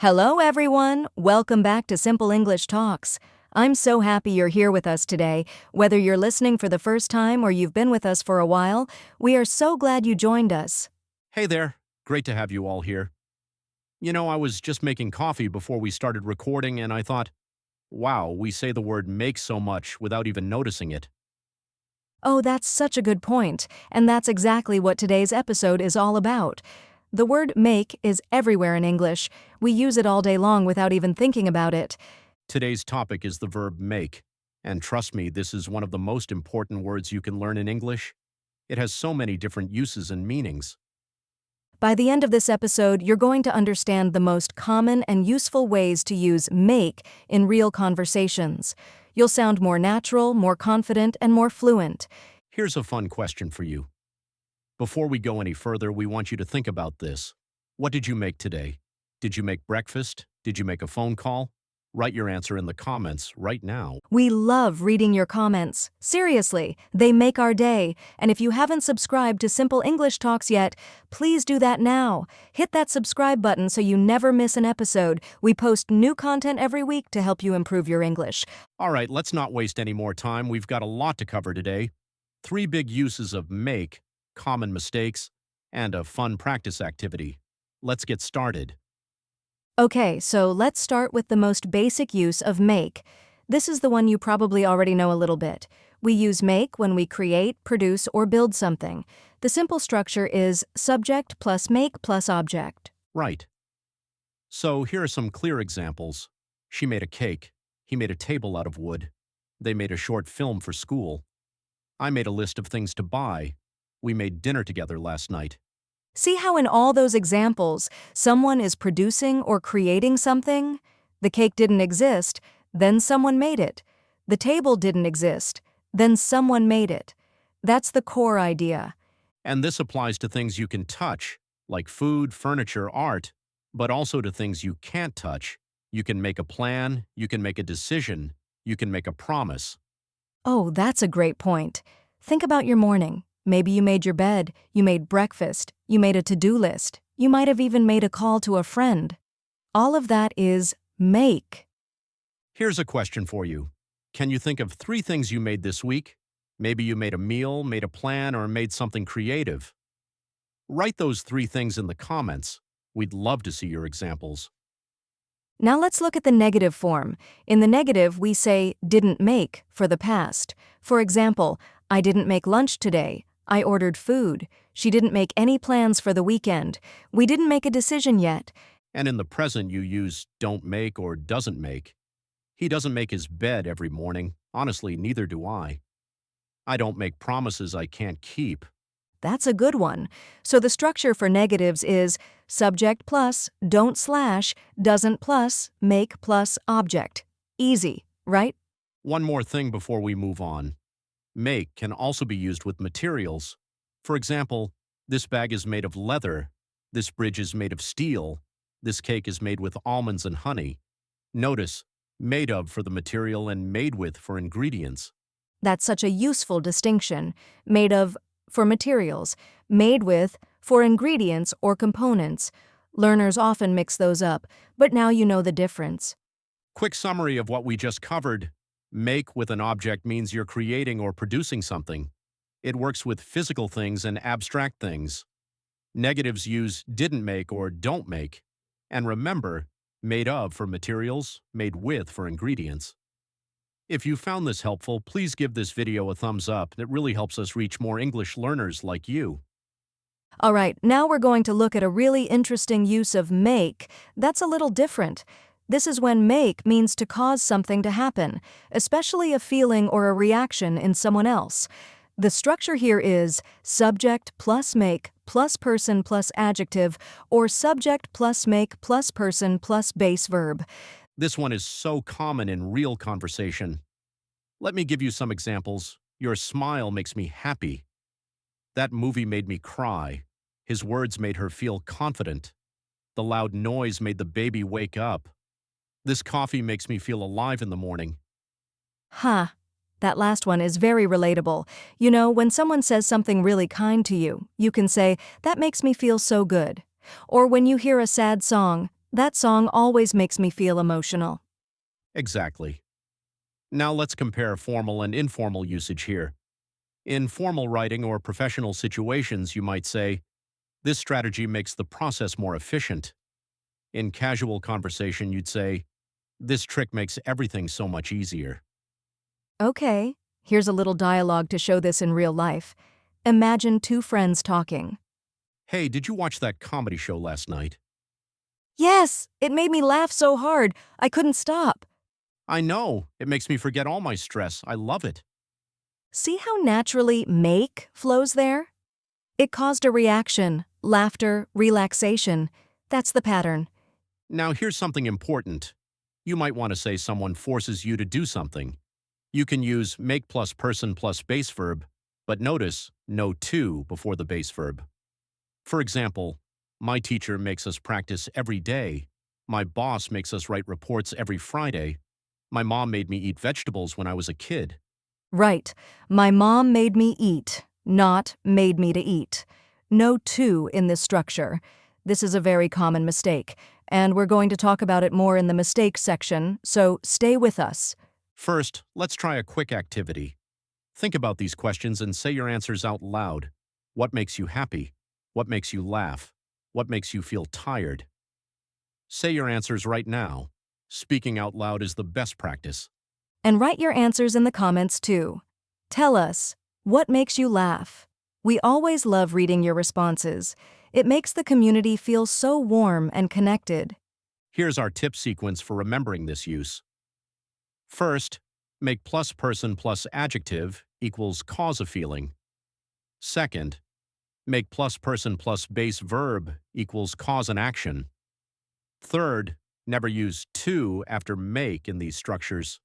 Hello, everyone. Welcome back to Simple English Talks. I'm so happy you're here with us today. Whether you're listening for the first time or you've been with us for a while, we are so glad you joined us. Hey there. Great to have you all here. I was just making coffee before we started recording, and I thought, wow, we say the word make so much without even noticing it. Oh, that's such a good point, and that's exactly what today's episode is all about. The word make is everywhere in English. We use it all day long without even thinking about it. Today's topic is the verb make. And trust me, this is one of the most important words you can learn in English. It has so many different uses and meanings. By the end of this episode, you're going to understand the most common and useful ways to use make in real conversations. You'll sound more natural, more confident, and more fluent. Here's a fun question for you. Before we go any further, we want you to think about this. What did you make today? Did you make breakfast? Did you make a phone call? Write your answer in the comments right now. We love reading your comments. Seriously, they make our day. And if you haven't subscribed to Simple English Talks yet, please do that now. Hit that subscribe button so you never miss an episode. We post new content every week to help you improve your English. All right, let's not waste any more time. We've got a lot to cover today. 3 big uses of make, common mistakes, and a fun practice activity. Let's get started. Okay, so let's start with the most basic use of make. This is the one you probably already know a little bit. We use make when we create, produce, or build something. The simple structure is subject plus make plus object. Right. So here are some clear examples. She made a cake. He made a table out of wood. They made a short film for school. I made a list of things to buy. We made dinner together last night. See how in all those examples, someone is producing or creating something? The cake didn't exist, then someone made it. The table didn't exist, then someone made it. That's the core idea. And this applies to things you can touch, like food, furniture, art, but also to things you can't touch. You can make a plan, you can make a decision, you can make a promise. Oh, that's a great point. Think about your morning. Maybe you made your bed, you made breakfast, you made a to-do list, you might have even made a call to a friend. All of that is make. Here's a question for you. Can you think of 3 things you made this week? Maybe you made a meal, made a plan, or made something creative. Write those 3 things in the comments. We'd love to see your examples. Now let's look at the negative form. In the negative, we say didn't make for the past. For example, I didn't make lunch today. I ordered food. She didn't make any plans for the weekend. We didn't make a decision yet. And in the present, you use don't make or doesn't make. He doesn't make his bed every morning. Honestly, neither do I. I don't make promises I can't keep. That's a good one. So the structure for negatives is subject plus, don't slash, doesn't plus, make plus object. Easy, right? One more thing before we move on. Make can also be used with materials. For example, this bag is made of leather. This bridge is made of steel. This cake is made with almonds and honey. Notice, made of for the material and made with for ingredients. That's such a useful distinction. Made of for materials, made with for ingredients or components. Learners often mix those up, but now you know the difference. Quick summary of what we just covered. Make with an object means you're creating or producing something. It works with physical things and abstract things. Negatives use didn't make or don't make. And remember, made of for materials, made with for ingredients. If you found this helpful, please give this video a thumbs up. It really helps us reach more English learners like you. All right, now we're going to look at a really interesting use of make. That's a little different. This is when make means to cause something to happen, especially a feeling or a reaction in someone else. The structure here is subject plus make plus person plus adjective, or subject plus make plus person plus base verb. This one is so common in real conversation. Let me give you some examples. Your smile makes me happy. That movie made me cry. His words made her feel confident. The loud noise made the baby wake up. This coffee makes me feel alive in the morning. That last one is very relatable. You know, when someone says something really kind to you, you can say, "That makes me feel so good." Or when you hear a sad song, That song always makes me feel emotional. Exactly. Now let's compare formal and informal usage here. In formal writing or professional situations, you might say, this strategy makes the process more efficient. In casual conversation, you'd say, this trick makes everything so much easier. Okay, here's a little dialogue to show this in real life. Imagine two friends talking. Hey, did you watch that comedy show last night? Yes, it made me laugh so hard, I couldn't stop. I know. It makes me forget all my stress. I love it. See how naturally make flows there? It caused a reaction, laughter, relaxation. That's the pattern. Now, here's something important. You might want to say someone forces you to do something. You can use make plus person plus base verb, but notice no to before the base verb. For example, my teacher makes us practice every day. My boss makes us write reports every Friday. My mom made me eat vegetables when I was a kid. Right. My mom made me eat, not made me to eat. No to in this structure. This is a very common mistake, and we're going to talk about it more in the mistakes section, so stay with us. First, let's try a quick activity. Think about these questions and say your answers out loud. What makes you happy? What makes you laugh? What makes you feel tired? Say your answers right now. Speaking out loud is the best practice. And write your answers in the comments too. Tell us, what makes you laugh? We always love reading your responses. It makes the community feel so warm and connected. Here's our tip sequence for remembering this use. First, make plus person plus adjective equals cause a feeling. Second, make plus person plus base verb equals cause an action. Third, never use to after make in these structures.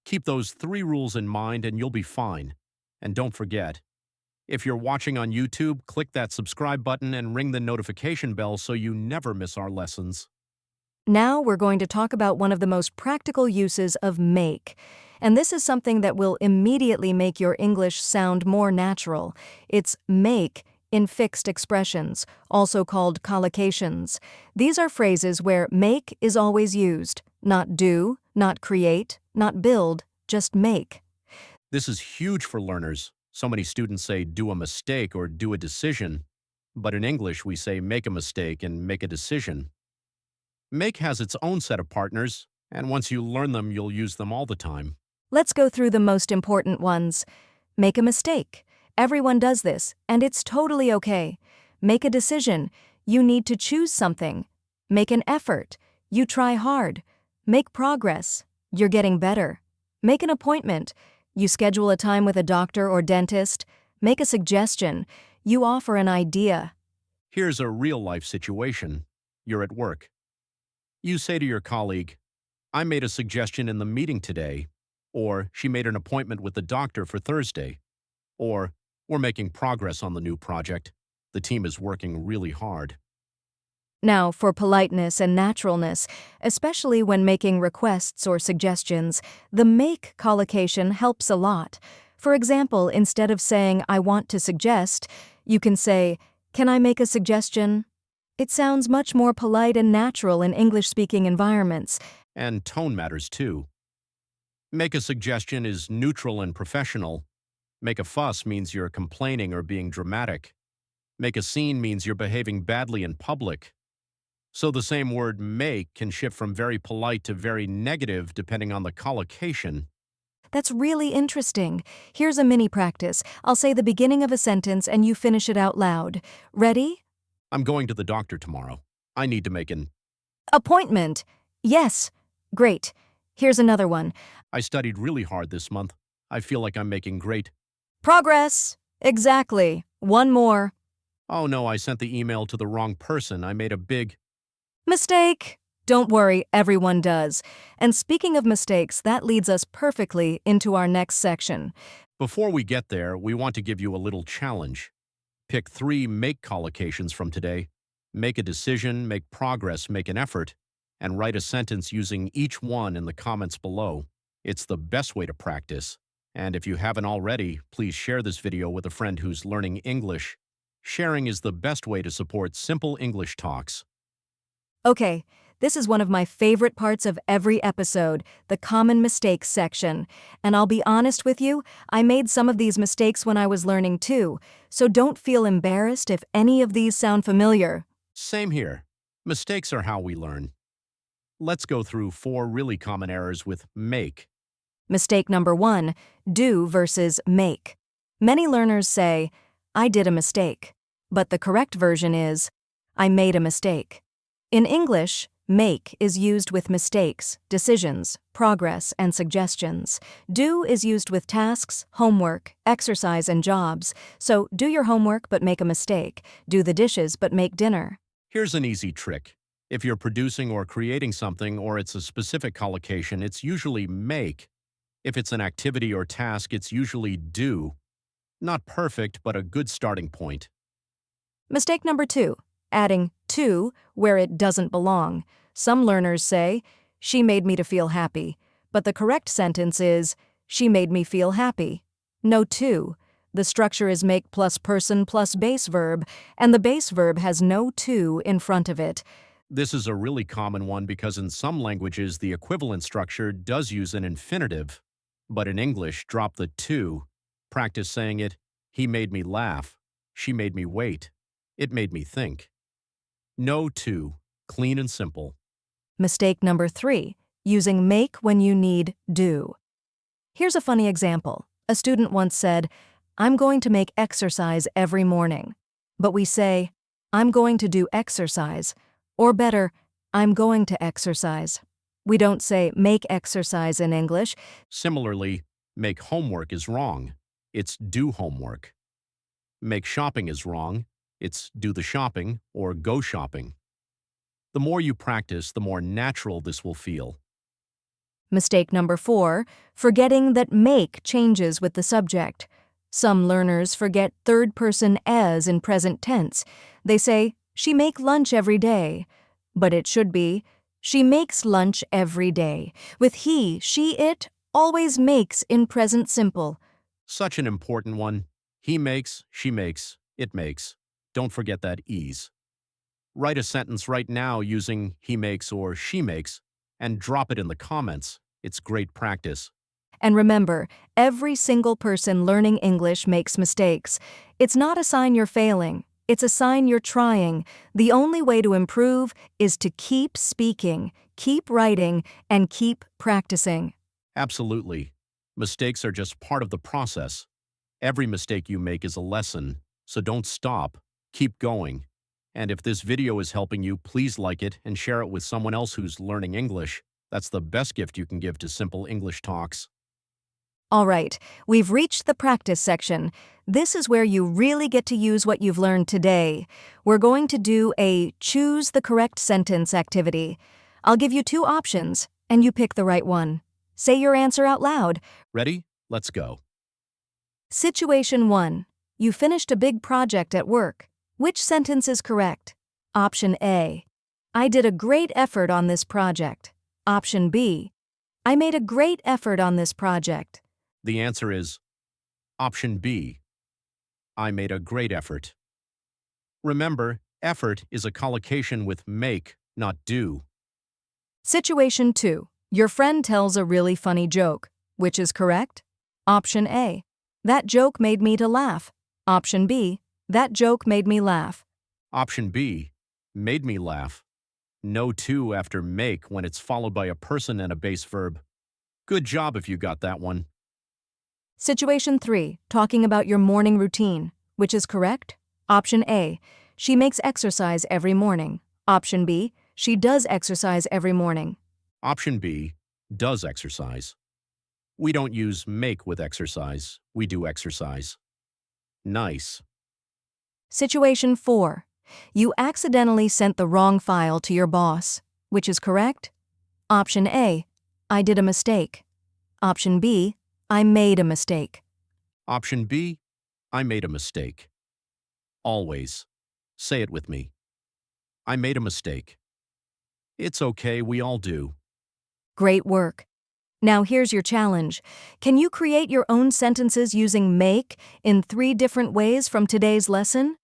Keep those 3 rules in mind and you'll be fine. And don't forget, if you're watching on YouTube, click that subscribe button and ring the notification bell so you never miss our lessons. Now we're going to talk about one of the most practical uses of make. And this is something that will immediately make your English sound more natural. It's make in fixed expressions, also called collocations. These are phrases where make is always used. Not do, not create, not build, just make. This is huge for learners. So many students say do a mistake or do a decision, but in English we say make a mistake and make a decision. Make has its own set of partners, and once you learn them, you'll use them all the time. Let's go through the most important ones. Make a mistake. Everyone does this, and it's totally okay. Make a decision. You need to choose something. Make an effort. You try hard. Make progress. You're getting better. Make an appointment. You schedule a time with a doctor or dentist. Make a suggestion. You offer an idea. Here's a real-life situation. You're at work. You say to your colleague, I made a suggestion in the meeting today, or she made an appointment with the doctor for Thursday, or we're making progress on the new project. The team is working really hard. Now, for politeness and naturalness, especially when making requests or suggestions, the make collocation helps a lot. For example, instead of saying, I want to suggest, you can say, can I make a suggestion? It sounds much more polite and natural in English-speaking environments. And tone matters too. Make a suggestion is neutral and professional. Make a fuss means you're complaining or being dramatic. Make a scene means you're behaving badly in public. So the same word make can shift from very polite to very negative depending on the collocation. That's really interesting. Here's a mini practice. I'll say the beginning of a sentence and you finish it out loud. Ready? I'm going to the doctor tomorrow. I need to make an Appointment. Yes. Great. Here's another one. I studied really hard this month. I feel like I'm making great. Progress. Exactly. One more. Oh no, I sent the email to the wrong person. I made a big Mistake. Don't worry, everyone does. And speaking of mistakes, that leads us perfectly into our next section. Before we get there, we want to give you a little challenge. Pick 3 make collocations from today. Make a decision, make progress, make an effort, and write a sentence using each one in the comments below. It's the best way to practice. And if you haven't already, please share this video with a friend who's learning English. Sharing is the best way to support simple English talks. Okay, This is one of my favorite parts of every episode, the common mistakes section. And I'll be honest with you, I made some of these mistakes when I was learning too, so don't feel embarrassed if any of these sound familiar. Same here. Mistakes are how we learn. Let's go through 4 really common errors with make. Mistake number 1, do versus make. Many learners say, I did a mistake, but the correct version is, I made a mistake. In English, make is used with mistakes, decisions, progress, and suggestions. Do is used with tasks, homework, exercise, and jobs. So do your homework but make a mistake. Do the dishes but make dinner. Here's an easy trick. If you're producing or creating something or it's a specific collocation, it's usually make. If it's an activity or task, it's usually do. Not perfect, but a good starting point. Mistake number 2, adding to where it doesn't belong. Some learners say, she made me to feel happy, but the correct sentence is, she made me feel happy. No to. The structure is make plus person plus base verb, and the base verb has no to in front of it. This is a really common one because in some languages the equivalent structure does use an infinitive, but in English, drop the to. Practice saying it, he made me laugh, she made me wait, it made me think. No to, clean and simple. Mistake number 3, using make when you need do. Here's a funny example. A student once said, I'm going to make exercise every morning. But we say, I'm going to do exercise. Or better, I'm going to exercise. We don't say make exercise in English. Similarly, make homework is wrong. It's do homework. Make shopping is wrong. It's do the shopping or go shopping. The more you practice, the more natural this will feel. Mistake number 4, forgetting that make changes with the subject. Some learners forget third person as in present tense. They say, she make lunch every day. But it should be, she makes lunch every day. With he, she, it always makes in present simple. Such an important one. He makes, she makes, it makes. Don't forget that ease. Write a sentence right now using he makes or she makes and drop it in the comments. It's great practice. And remember, every single person learning English makes mistakes. It's not a sign you're failing. It's a sign you're trying. The only way to improve is to keep speaking, keep writing, and keep practicing. Absolutely. Mistakes are just part of the process. Every mistake you make is a lesson, so don't stop. Keep going. And if this video is helping you, please like it and share it with someone else who's learning English. That's the best gift you can give to Simple English Talks. All right, we've reached the practice section. This is where you really get to use what you've learned today. We're going to do a choose the correct sentence activity. I'll give you 2 options, and you pick the right one. Say your answer out loud. Ready? Let's go. Situation 1. You finished a big project at work. Which sentence is correct? Option A. I did a great effort on this project. Option B. I made a great effort on this project. The answer is option B. I made a great effort. Remember, effort is a collocation with make, not do. Situation 2. Your friend tells a really funny joke. Which is correct? Option A. That joke made me to laugh. Option B. That joke made me laugh. Option B. Made me laugh. No to after make when it's followed by a person and a base verb. Good job if you got that one. Situation 3. Talking about your morning routine. Which is correct? Option A. She makes exercise every morning. Option B. She does exercise every morning. Option B. Does exercise. We don't use make with exercise. We do exercise. Nice. Situation 4. You accidentally sent the wrong file to your boss. Which is correct? Option A. I did a mistake. Option B. I made a mistake. Option B. I made a mistake. Always. Say it with me. I made a mistake. It's okay, we all do. Great work. Now here's your challenge. Can you create your own sentences using make in 3 different ways from today's lesson?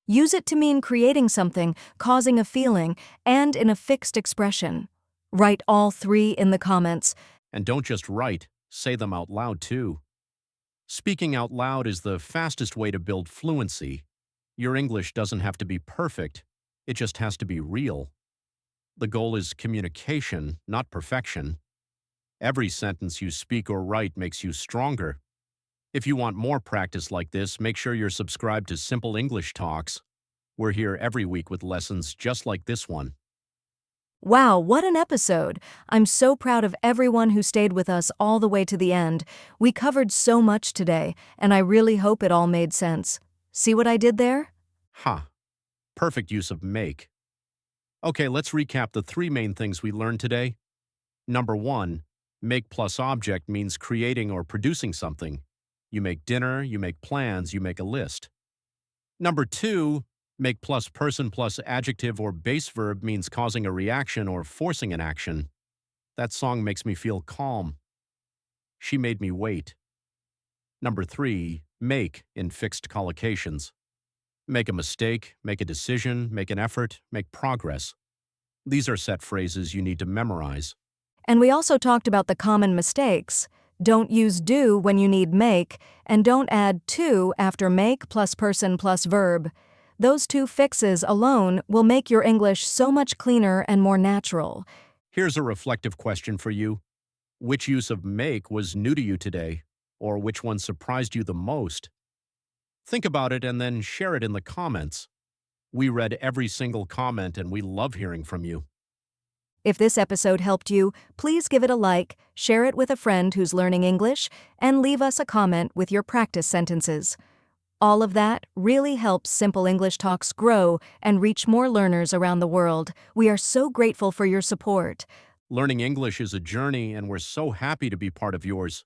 Use it to mean creating something, causing a feeling, and in a fixed expression. Write all three in the comments. And don't just write, say them out loud too. Speaking out loud is the fastest way to build fluency. Your English doesn't have to be perfect, it just has to be real. The goal is communication, not perfection. Every sentence you speak or write makes you stronger. If you want more practice like this, make sure you're subscribed to Simple English Talks. We're here every week with lessons just like this one. Wow, what an episode! I'm so proud of everyone who stayed with us all the way to the end. We covered so much today, and I really hope it all made sense. See what I did there? Ha! Perfect use of make. Okay, let's recap the three main things we learned today. Number 1, make plus object means creating or producing something. You make dinner, you make plans, you make a list. Number 2, make plus person plus adjective or base verb means causing a reaction or forcing an action. That song makes me feel calm. She made me wait. Number 3, make in fixed collocations. Make a mistake, make a decision, make an effort, make progress. These are set phrases you need to memorize. And we also talked about the common mistakes. Don't use do when you need make, and don't add to after make plus person plus verb. Those two fixes alone will make your English so much cleaner and more natural. Here's a reflective question for you. Which use of make was new to you today? Or which one surprised you the most? Think about it and then share it in the comments. We read every single comment and we love hearing from you. If this episode helped you, please give it a like, share it with a friend who's learning English, and leave us a comment with your practice sentences. All of that really helps Simple English Talks grow and reach more learners around the world. We are so grateful for your support. Learning English is a journey and we're so happy to be part of yours.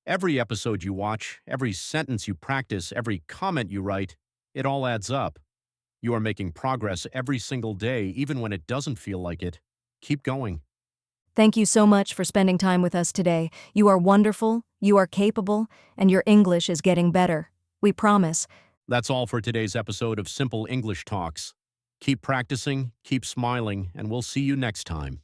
Every episode you watch, every sentence you practice, every comment you write, it all adds up. You are making progress every single day, even when it doesn't feel like it. Keep going. Thank you so much for spending time with us today. You are wonderful, you are capable, and your English is getting better. We promise. That's all for today's episode of Simple English Talks. Keep practicing, keep smiling, and we'll see you next time.